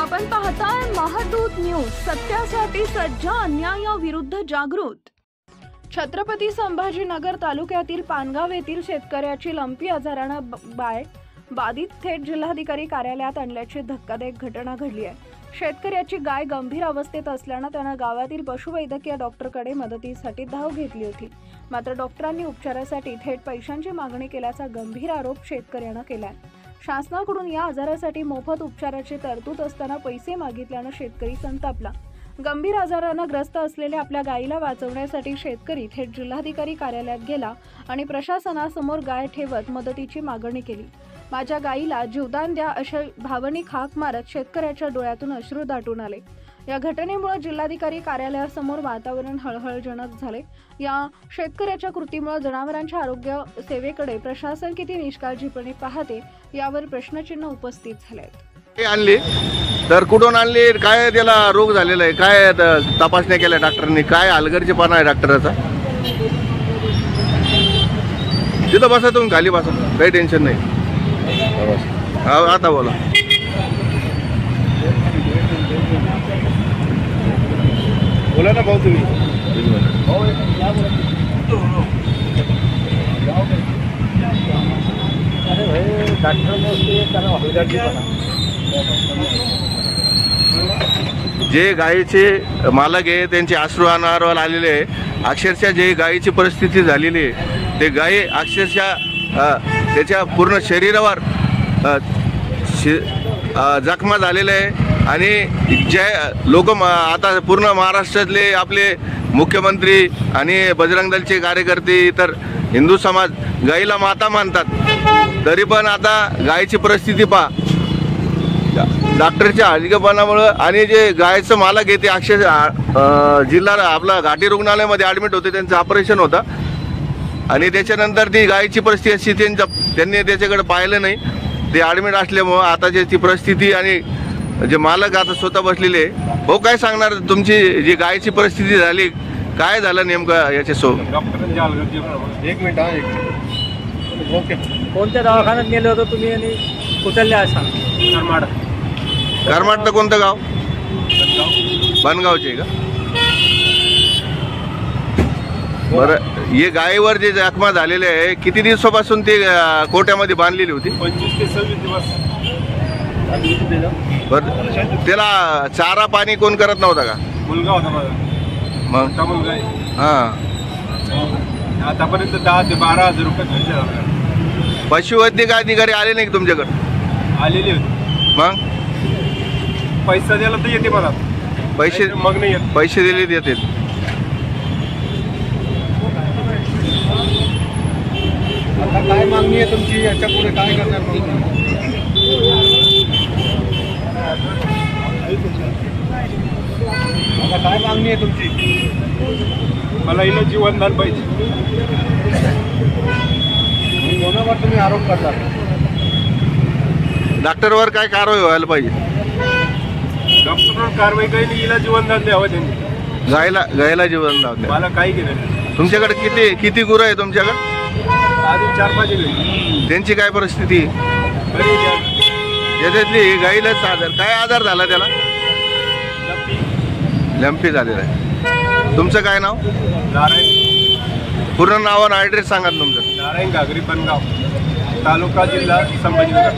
आपण पाहताय महादूत न्यूज, सत्यासाठी सज्ज, अन्यायाविरुद्ध जागृत। छत्रपती संभाजीनगर तालुक्यातील पानगाव येथील शेतकऱ्याची लंपी आजाराने बाधित थेट जिल्हाधिकारी कार्यालयात आणल्याची धक्कादायक घटना घडली आहे। शेतकऱ्याची गाय गंभीर अवस्थेत असल्याने त्याने गावातील पशुवैद्यकीय डॉक्टरकडे मदतीसाठी धाव घेतली होती। मात्र डॉक्टरांनी उपचारासाठी थेट पैशांची मागणी केल्याचा गंभीर आरोप शेतकऱ्याने केलाय। शासनाकडून या आजारासाठी मोफत उपचाराची तरतूद असताना पैसे मागितल्याने शेतकरी संतापला। गंभीर आजाराने ग्रस्त असलेल्या आपल्या गायीला वाचवण्यासाठी शेतकरी थेट जिल्हाधिकारी कार्यालयात गेला आणि प्रशासनासमोर गाय ठेवत मदतीची मागणी केली। माझ्या गायीला जीवदान द्या अशी भावनिक हाक मारत शेतकऱ्याच्या डोळ्यातून अश्रू दाटून आले। या घटनेमुळे जिल्हाधिकारी कार्यालयासमोर वातावरण हळहळजनक झाले। या शेतकऱ्याच्या कृतीमुळे जनावरांच्या आरोग्य सेवेकडे प्रशासन किती निष्काळजीपणे पाहते यावर प्रश्नचिन्ह उपस्थित झाले। आणली तर कुठून आणली, काय त्याला रोग झालेला आहे, काय तपासण्या केल्या डॉक्टरांनी, काय हलगर्जीपणा आहे डॉक्टराचा। तिथं बसा, तुम्ही खाली बसा, काही टेन्शन नाही। आता बोला। बोला ना भाऊ तुम्ही। जे गायीचे मालक आहे त्यांचे अश्रू अनावर आलेले आहे। अक्षरशः जे गायीची परिस्थिती झालेली आहे ते गायी अक्षरशः त्याच्या पूर्ण शरीरावर जखमा झालेले आहे। आणि जे लोक आता पूर्ण महाराष्ट्रातले आपले मुख्यमंत्री आणि बजरंग दलचे कार्यकर्ते इतर हिंदू समाज गायीला माता मानतात, तरी पण आता गायीची परिस्थिती पहा। डॉक्टरच्या हलगर्जीपणामुळे आणि जे गायीचं मालक आहे ते अक्षरशः जिल्हा आपला घाटी रुग्णालयामध्ये ॲडमिट होते, त्यांचं ऑपरेशन होतं आणि त्याच्यानंतर ती गायीची परिस्थिती अशी त्यांनी त्याच्याकडे पाहिलं नाही, ते ॲडमिट असल्यामुळं आता जी ती परिस्थिती आणि जे मालक आता स्वतः बसलेले। हो, काय सांगणार तुमची जी गायीची परिस्थिती झाली, काय झालं नेमकं याच्यासोबत? एक मिनिट ओके, कोणत्या दवाखान्यात नेलं होतं तुम्ही आणि कुठल्या सांग? करमाड कोणतं गाव? बनगावचे का? बरं, हे गायीवर जे जखमा झालेले आहे किती दिवसापासून ते कोट्यामध्ये बांधलेली होती? 25 ते 26 दिवस। बरं, त्याला चारा पाणी कोण करत नव्हता का? मुलगा होता माझा। मग मुलगा आहे। हां, आतापर्यंत 10 ते 12,000 रुपये खर्च झाला। पशुवैद्यक अधिकारी आले नाही तुमच्याकडे? आलेले होते। मग पैसा द्यायला तर येते मला, पैसे मग नाही येत। पैसे दिले देते। आता काय मागणी आहे तुमची, याच्या पुढे काय करणार? आता काय मागणी आहे तुमची? मला हिला जीवनदान पाहिजे। कोणावर तुम्ही आरोप करता? डॉक्टरवर काय कारवाई व्हायला पाहिजे? डॉक्टरवर कारवाई काही नाही, हिला जीवनदान द्यावं त्यांनी। गायला जीवनदान द्या। मला काही केलं? तुमच्याकडे किती गुरं आहे तुमच्याकडे? अजून 4-5 आहे। त्यांची काय परिस्थिती? त्याच्यातली गाईलाच आजार, काय आजार झाला त्याला? लंपी झालेला आहे। तुमचं काय नाव? नारायण। पूर्ण नाव आणि ॲड्रेस सांगा तुमचं। नारायण घागरी, बनगाव, तालुका, जिल्हा संभाजीनगर।